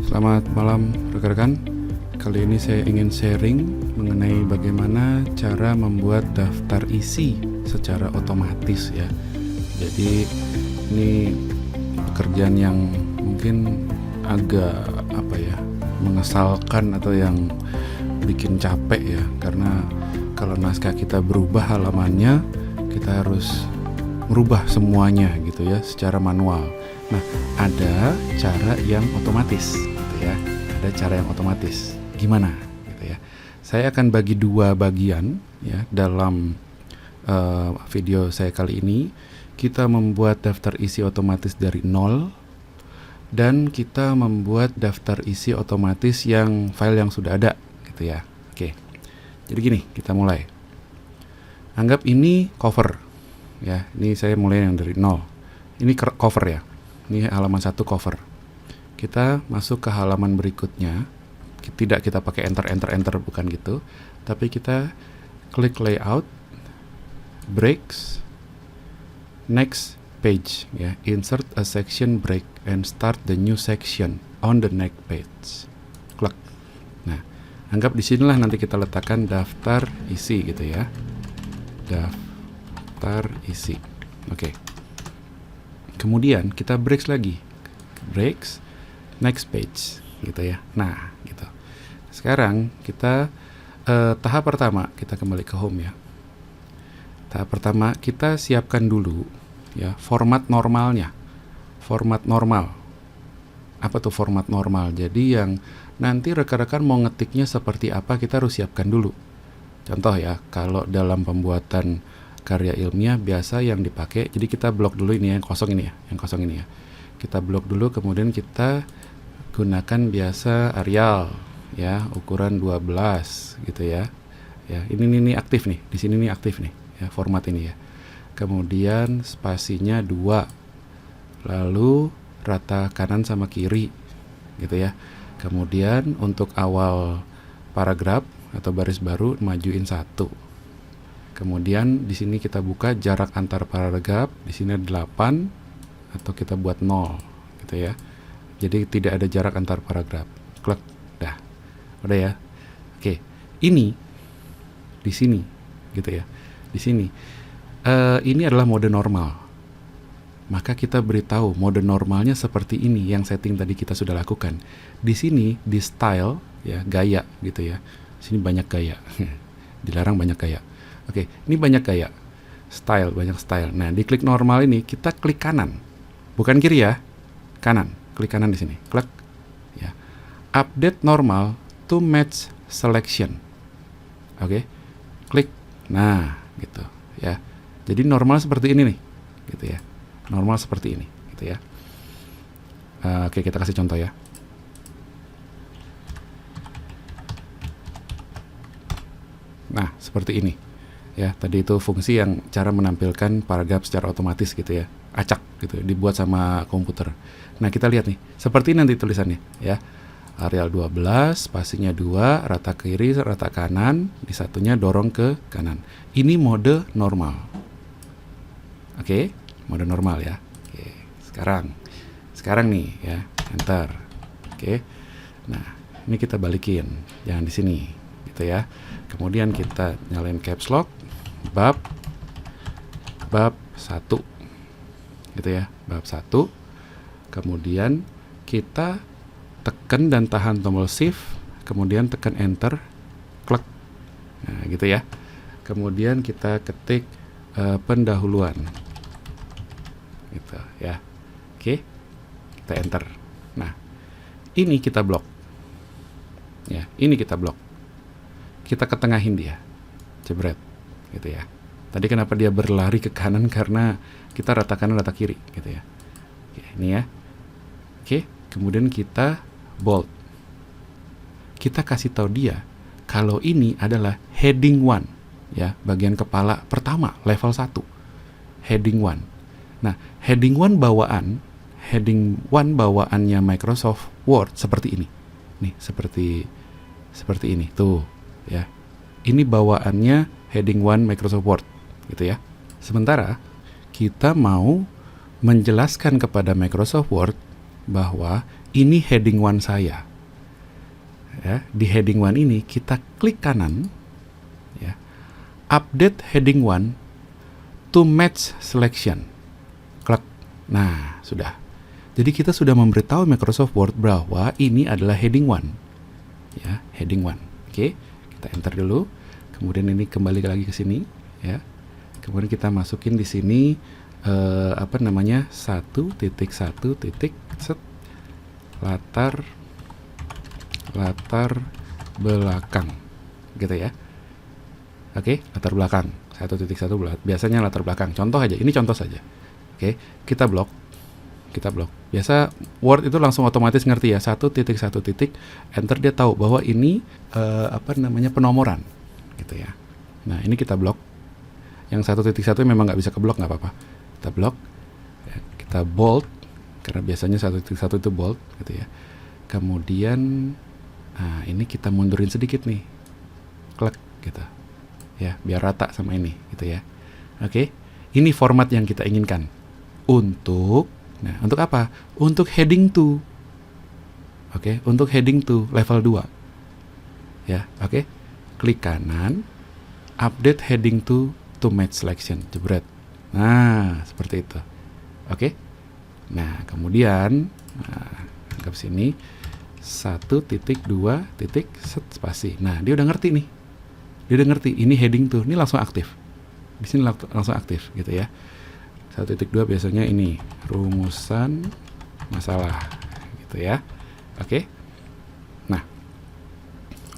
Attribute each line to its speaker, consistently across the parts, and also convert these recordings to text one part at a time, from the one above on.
Speaker 1: Selamat malam rekan-rekan. Kali ini saya ingin sharing mengenai bagaimana cara membuat daftar isi secara otomatis ya. Jadi ini pekerjaan yang mungkin agak mengesalkan atau yang bikin capek ya, karena kalau naskah kita berubah halamannya, kita harus merubah semuanya gitu ya secara manual. Nah, ada cara yang otomatis gitu ya. Ada cara yang otomatis. Gimana gitu ya. Saya akan bagi dua bagian ya dalam video saya kali ini. Kita membuat daftar isi otomatis dari nol, dan kita membuat daftar isi otomatis yang file yang sudah ada gitu ya. Oke. Jadi gini, kita mulai. Anggap ini cover ya. Ini saya mulai yang dari nol. Ini cover ya. Ini halaman 1 cover. Kita masuk ke halaman berikutnya. Tidak kita pakai enter, bukan gitu. Tapi kita klik layout, breaks, next page ya. Insert a section break and start the new section on the next page. Klik. Nah, anggap disinilah nanti kita letakkan daftar isi gitu ya. Daftar isi. Oke. Kemudian kita breaks lagi, breaks, next page, gitu ya. Nah, gitu. Sekarang kita tahap pertama, kita kembali ke home ya. Tahap pertama kita siapkan dulu ya format normalnya. Format normal. Apa tuh format normal? Jadi yang nanti rekan-rekan mau ngetiknya seperti apa, kita harus siapkan dulu. Contoh ya, kalau dalam pembuatan karya ilmiah biasa yang dipakai, jadi kita blok dulu ini yang kosong ini ya, kita blok dulu, kemudian kita gunakan biasa Arial ya, ukuran 12 gitu ya. Ya, ini aktif nih, di sini nih aktif nih ya, format ini ya. Kemudian spasinya 2, lalu rata kanan sama kiri gitu ya. Kemudian untuk awal paragraf atau baris baru majuin 1. Kemudian di sini kita buka jarak antar paragraf, di sini 8 atau kita buat 0 gitu ya. Jadi tidak ada jarak antar paragraf. Klik, dah. Udah ya. Oke. Ini di sini gitu ya. Di sini. Ini adalah mode normal. Maka kita beritahu mode normalnya seperti ini yang setting tadi kita sudah lakukan. Di sini di style ya, gaya gitu ya. Sini banyak gaya. Dilarang banyak gaya. Oke, ini banyak gaya, style, banyak style. Nah, di klik normal ini kita klik kanan, bukan kiri ya, kanan. Klik kanan di sini, klik, ya. Update normal to match selection. Oke, klik. Nah, gitu, ya. Jadi normal seperti ini nih, gitu ya. Normal seperti ini, gitu ya. Oke, kita kasih contoh ya. Nah, seperti ini. Ya, tadi itu fungsi yang cara menampilkan paragraf secara otomatis gitu ya. Acak gitu, dibuat sama komputer. Nah, kita lihat nih, seperti nanti tulisannya ya. Arial 12, spasinya 2, rata kiri, rata kanan, di satunya dorong ke kanan. Ini mode normal. Oke, mode normal ya. Oke, sekarang nih ya, enter. Oke. Nah, ini kita balikin, jangan di sini gitu ya. Kemudian kita nyalain caps lock. Bab 1 gitu ya, bab 1. Kemudian kita tekan dan tahan tombol shift, kemudian tekan enter, klik. Nah, gitu ya. Kemudian kita ketik pendahuluan gitu ya. Oke, kita enter. Nah, ini kita blok ya, ini kita blok, kita ketengahin dia, jebret gitu ya. Tadi kenapa dia berlari ke kanan, karena kita rata kanan rata kiri gitu ya. Oke, ini ya. Oke, kemudian kita bold. Kita kasih tahu dia kalau ini adalah heading 1 ya, bagian kepala pertama level 1. Heading 1. Nah, heading 1 bawaannya Microsoft Word seperti ini. Nih, seperti ini tuh ya. Ini bawaannya heading 1 Microsoft Word gitu ya. Sementara kita mau menjelaskan kepada Microsoft Word bahwa ini heading 1 saya. Ya, di heading 1 ini kita klik kanan, ya, update heading 1 to match selection. Klik. Nah, sudah. Jadi kita sudah memberitahu Microsoft Word bahwa ini adalah heading 1. Ya, heading 1. Oke, kita enter dulu. Kemudian ini kembali lagi ke sini, ya. Kemudian kita masukin di sini 1.1 set latar belakang, gitu ya. Oke, latar belakang 1.1 biasanya latar belakang. Contoh aja, ini contoh saja. Oke, kita blok. Biasa Word itu langsung otomatis ngerti ya, 1.1 enter, dia tahu bahwa ini penomoran, gitu ya. Nah, ini kita blok. Yang 1.1 memang nggak bisa keblok, nggak apa-apa. Kita blok, ya, kita bold, karena biasanya 1.1 itu bold, gitu ya. Kemudian, nah ini kita mundurin sedikit nih, klik, gitu, ya, biar rata sama ini, gitu ya. Oke, ini format yang kita inginkan. Untuk apa? Untuk heading 2. Oke, untuk heading 2 level 2. Ya, oke. Klik kanan, update heading 2 to match selection, jebret. Nah, seperti itu. Oke. Nah, kemudian anggap sini 1.2 set spasi. Nah, dia udah ngerti nih. Ini heading 2. Ini langsung aktif. Di sini langsung aktif, gitu ya. 1.2 biasanya ini rumusan masalah, gitu ya. Oke. Nah,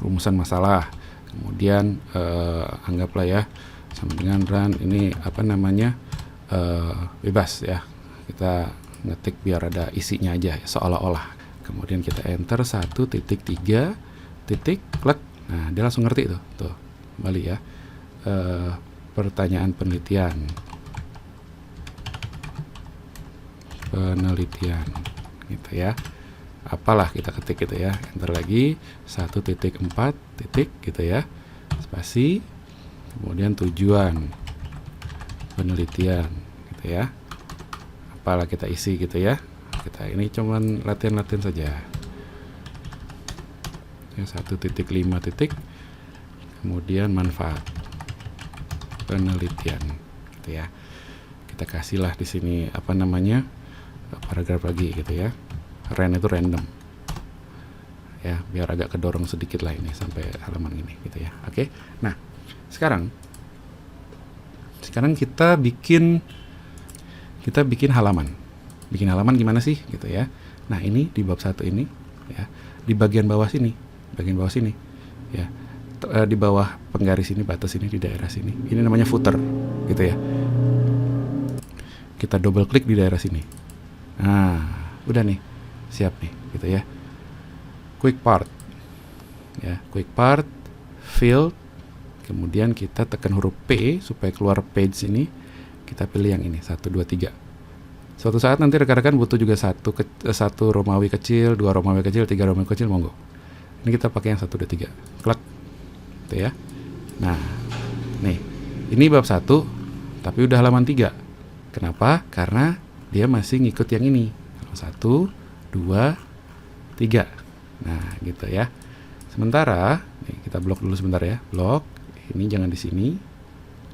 Speaker 1: rumusan masalah. Kemudian anggaplah ya sama dengan run ini bebas ya. Kita ngetik biar ada isinya aja ya, seolah-olah. Kemudian kita enter 1.3 klik. Nah, dia langsung ngerti tuh. Kembali ya. Pertanyaan penelitian, gitu ya. Apalah kita ketik gitu ya. Enter lagi 1.4 gitu ya. Spasi. Kemudian tujuan penelitian, gitu ya. Apalah kita isi gitu ya. Kita ini cuman latihan-latihan saja. 1.5 kemudian manfaat penelitian, gitu ya. Kita kasihlah di sini paragraf lagi, gitu ya. Itu random. Ya, biar agak kedorong sedikit lah ini sampai halaman ini, gitu ya. Oke. Nah, sekarang kita bikin halaman. Bikin halaman gimana sih, gitu ya. Nah, ini di bab 1 ini ya, di bagian bawah sini, ya. Di bawah penggaris ini, batas ini, di daerah sini. Ini namanya footer, gitu ya. Kita double klik di daerah sini. Nah, udah nih. Siap nih, gitu ya. Quick part. Ya, quick part, field. Kemudian kita tekan huruf P supaya keluar page ini. Kita pilih yang ini, 1, 2, 3. Suatu saat nanti rekan-rekan butuh juga satu Romawi kecil, 2 Romawi kecil, 3 Romawi kecil, monggo. Ini kita pakai yang 1, 2, 3. Klik. Gitu ya. Nah, nih. Ini bab 1, tapi udah halaman 3. Kenapa? Karena dia masih ngikut yang ini. 1, 2, 3. Nah, gitu ya. Sementara, nih kita blok dulu sebentar ya. Blok. Ini jangan di sini.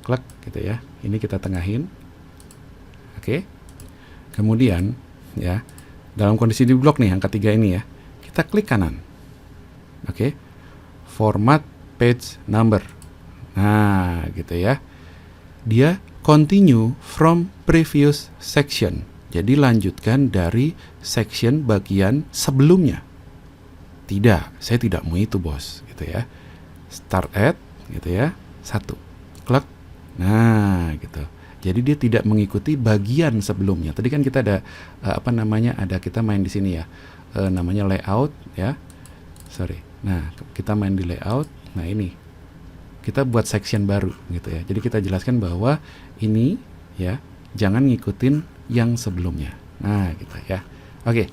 Speaker 1: Klik, gitu ya. Ini kita tengahin. Oke. Kemudian, ya, dalam kondisi di blok nih, yang ketiga ini ya, kita klik kanan. Oke. Format page number. Nah, gitu ya. Dia continue from previous section. Jadi lanjutkan dari section bagian sebelumnya. Tidak, saya tidak mau itu, bos, gitu ya. Start at, gitu ya. 1. Klik. Nah, gitu. Jadi dia tidak mengikuti bagian sebelumnya. Tadi kan kita ada kita main di sini ya. Namanya layout ya. Nah, kita main di layout. Nah, ini kita buat section baru, gitu ya. Jadi kita jelaskan bahwa ini ya, jangan ngikutin yang sebelumnya. Nah, gitu ya. Oke.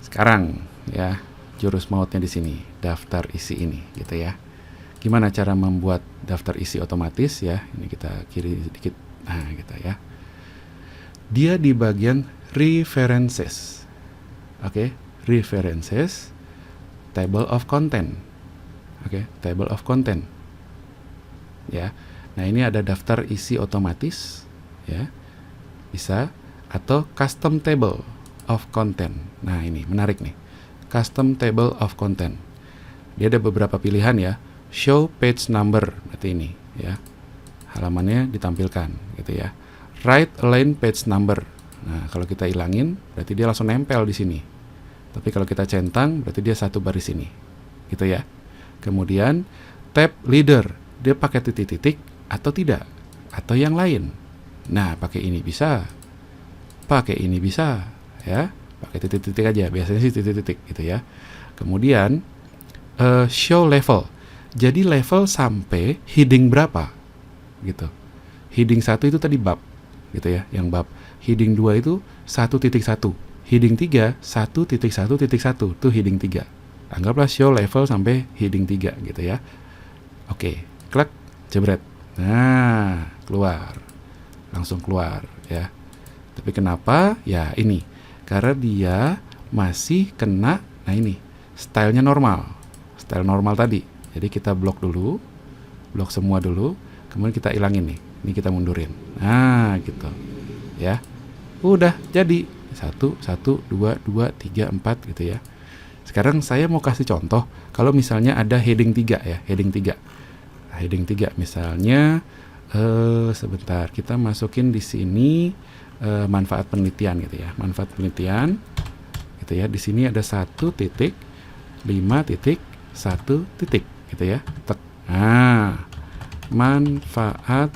Speaker 1: Sekarang ya, jurus mautnya di sini, daftar isi ini, gitu ya. Gimana cara membuat daftar isi otomatis ya? Ini kita kiri sedikit. Nah, gitu ya. Dia di bagian references. Oke, references, table of content. Oke, table of content. Ya. Nah, ini ada daftar isi otomatis, ya. Bisa, atau custom table of content. Nah, ini menarik nih. Custom table of content. Dia ada beberapa pilihan ya. Show page number, berarti ini, ya. Halamannya ditampilkan, gitu ya. Right align page number. Nah, kalau kita ilangin, berarti dia langsung nempel di sini. Tapi kalau kita centang, berarti dia satu baris ini, gitu ya. Kemudian tab leader, dia pakai titik-titik atau tidak, atau yang lain. Nah, pakai ini bisa, pakai ini bisa, ya. Pakai titik-titik aja, biasanya sih titik-titik, gitu ya. Kemudian show level, jadi level sampai heading berapa, gitu. Heading 1 itu tadi bab, gitu ya, yang bab. Heading 2 itu 1.1, heading 3 1.1.1 itu heading 3. Anggaplah show level sampai heading 3, gitu ya. Oke, klik, jebret. Nah, keluar. Langsung keluar, ya. Tapi kenapa? Ya ini, karena dia masih kena, nah ini, stylenya normal. Style normal tadi. Jadi kita blok dulu, blok semua dulu, kemudian kita ilangin nih. Ini kita mundurin. Nah, gitu. Ya. Udah jadi 1, 1, 2, 2, 3, 4 gitu ya. Sekarang saya mau kasih contoh kalau misalnya ada heading 3 ya, heading 3. Nah, heading 3 misalnya sebentar, kita masukin di sini manfaat penelitian gitu ya. Manfaat penelitian gitu ya. Di sini ada 1.5.1 titik gitu ya. Nah, manfaat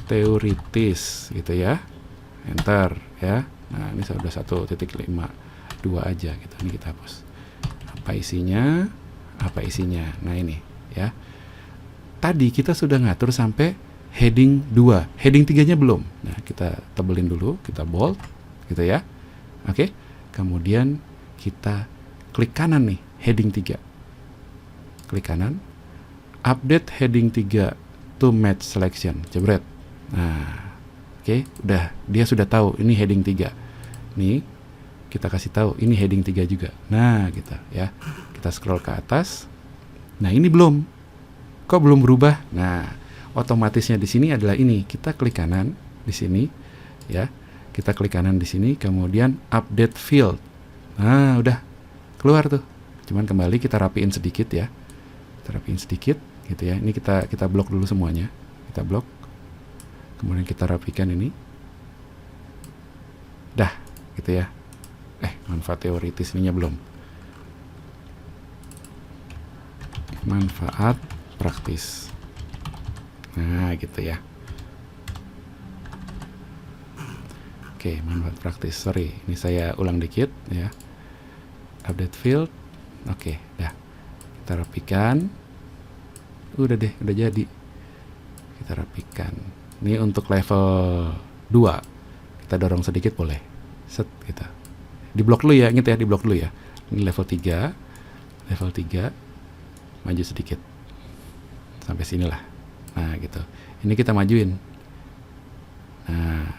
Speaker 1: teoritis gitu ya. Enter ya. Nah, ini sudah 1.52 aja gitu. Ini kita hapus. Apa isinya? Apa isinya? Nah, ini ya. Tadi kita sudah ngatur sampai heading 2. Heading 3-nya belum. Nah, kita tebelin dulu, kita bold gitu ya. Oke. Kemudian kita klik kanan nih, heading 3. Klik kanan. Update heading 3 to match selection. Jebret. Nah, oke, udah, dia sudah tahu ini heading 3. Nih, kita kasih tahu ini heading 3 juga. Nah, gitu ya. Kita scroll ke atas. Nah, ini belum. Kok belum berubah? Nah, otomatisnya di sini adalah ini. Kita klik kanan di sini, ya. Kita klik kanan di sini, kemudian update field. Nah, udah keluar tuh. Cuman kembali kita rapiin sedikit ya. Kita rapiin sedikit, gitu ya. Ini kita blok dulu semuanya. Kita blok. Kemudian kita rapikan ini. Dah, gitu ya. Manfaat teoritis ininya belum. Manfaat praktis. Nah, gitu ya. Oke, manfaat praktis. Sorry, ini saya ulang dikit ya. Update field. Oke, dah. Kita rapikan. Udah deh, udah jadi. Kita rapikan. Ini untuk level 2. Kita dorong sedikit boleh. Set, gitu. Di blok dulu ya, ingat ya, di blok dulu ya. Ini level 3. Level 3. Maju sedikit. Sampai sinilah. Nah, gitu. Ini kita majuin. Nah,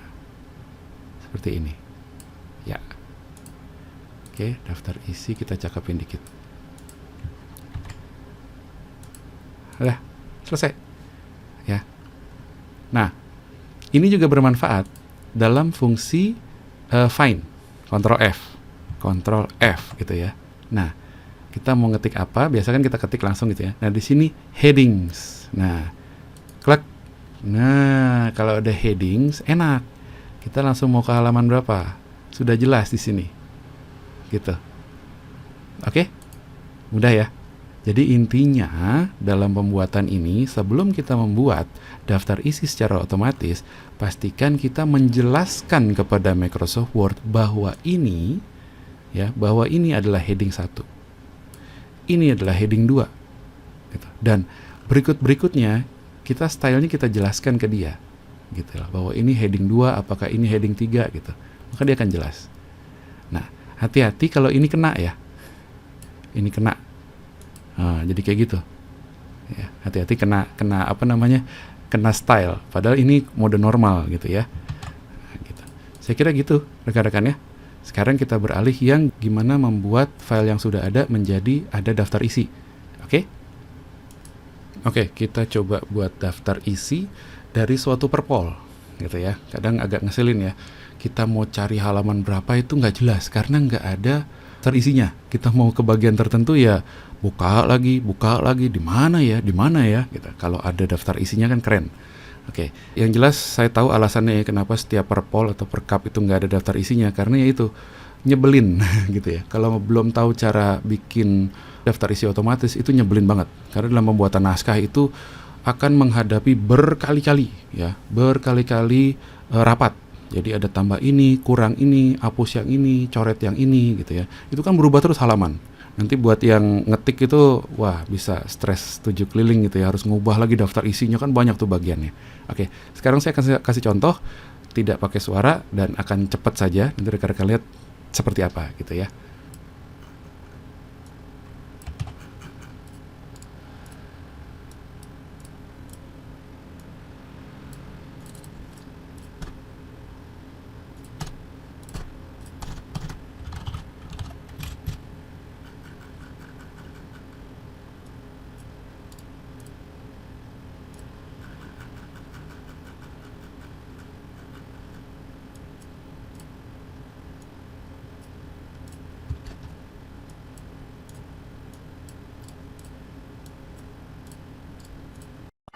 Speaker 1: seperti ini. Ya. Oke, daftar isi kita cakepin dikit. Udah, selesai. Ya. Nah, ini juga bermanfaat dalam fungsi find. Ctrl F gitu ya. Nah, kita mau ngetik apa? Biasa kan kita ketik langsung gitu ya. Nah, di sini headings. Nah, klik. Nah, kalau ada headings enak. Kita langsung mau ke halaman berapa? Sudah jelas di sini. Gitu. Oke? Mudah ya. Jadi intinya dalam pembuatan ini, sebelum kita membuat daftar isi secara otomatis, pastikan kita menjelaskan kepada Microsoft Word bahwa ini ya, bahwa ini adalah heading 1. Ini adalah heading 2. Gitu. Dan berikut-berikutnya kita stylenya kita jelaskan ke dia. Gitu lah, bahwa ini heading 2, apakah ini heading 3 gitu. Maka dia akan jelas. Nah, hati-hati kalau ini kena ya. Ini kena. Nah, jadi kayak gitu. Ya, hati-hati kena apa namanya? Kena style. Padahal ini mode normal gitu ya. Nah, gitu. Saya kira gitu rekan-rekan ya. Sekarang kita beralih yang gimana membuat file yang sudah ada menjadi ada daftar isi. Oke? Oke, kita coba buat daftar isi dari suatu perpol, gitu ya. Kadang agak ngeselin ya. Kita mau cari halaman berapa itu nggak jelas karena nggak ada daftar isinya. Kita mau ke bagian tertentu ya buka lagi, di mana ya, gitu. Kalau ada daftar isinya kan keren. Oke, yang jelas saya tahu alasannya ya kenapa setiap perpol atau perkap itu nggak ada daftar isinya, karena ya itu nyebelin gitu ya. Kalau belum tahu cara bikin daftar isi otomatis itu nyebelin banget, karena dalam pembuatan naskah itu akan menghadapi berkali-kali rapat. Jadi ada tambah ini, kurang ini, hapus yang ini, coret yang ini gitu ya. Itu kan berubah terus halaman. Nanti buat yang ngetik itu, wah bisa stres 7 keliling gitu ya. Harus ngubah lagi daftar isinya, kan banyak tuh bagiannya. Oke, sekarang saya kasih contoh, tidak pakai suara dan akan cepat saja. Nanti rekan-rekan lihat seperti apa gitu ya.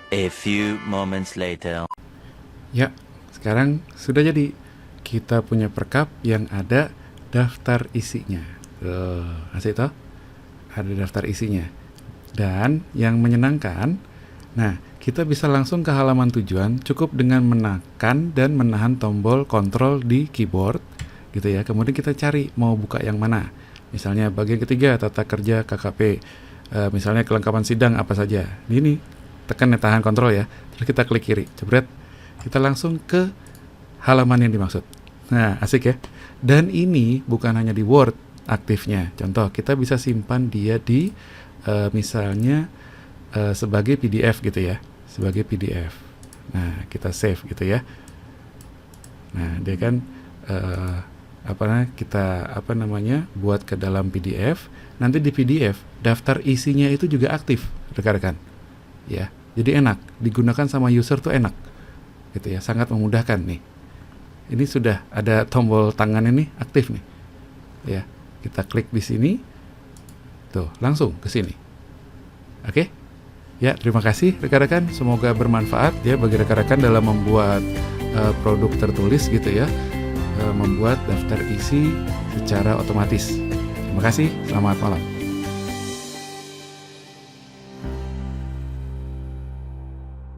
Speaker 2: A few moments later.
Speaker 1: Ya, sekarang sudah jadi. Kita punya perkap yang ada daftar isinya. Asik toh? Ada daftar isinya. Dan yang menyenangkan, nah kita bisa langsung ke halaman tujuan cukup dengan menekan dan menahan tombol kontrol di keyboard gitu ya. Kemudian kita cari mau buka yang mana. Misalnya bagian ketiga, tata kerja KKP. Misalnya kelengkapan sidang apa saja. Ini tekan dan tahan kontrol ya. Terus kita klik kiri, jebret. Kita langsung ke halaman yang dimaksud. Nah, asik ya. Dan ini bukan hanya di Word aktifnya. Contoh, kita bisa simpan dia di misalnya sebagai PDF gitu ya. Sebagai PDF. Nah, kita save gitu ya. Nah, dia kan buat ke dalam PDF. Nanti di PDF daftar isinya itu juga aktif, rekan-rekan. Ya. Jadi enak, digunakan sama user tuh enak. Gitu ya, sangat memudahkan nih. Ini sudah ada tombol tangan ini aktif nih. Ya, kita klik di sini. Tuh, langsung ke sini. Oke? Ya, terima kasih rekan-rekan. Semoga bermanfaat ya bagi rekan-rekan dalam membuat produk tertulis gitu ya. Membuat daftar isi secara otomatis. Terima kasih, selamat malam.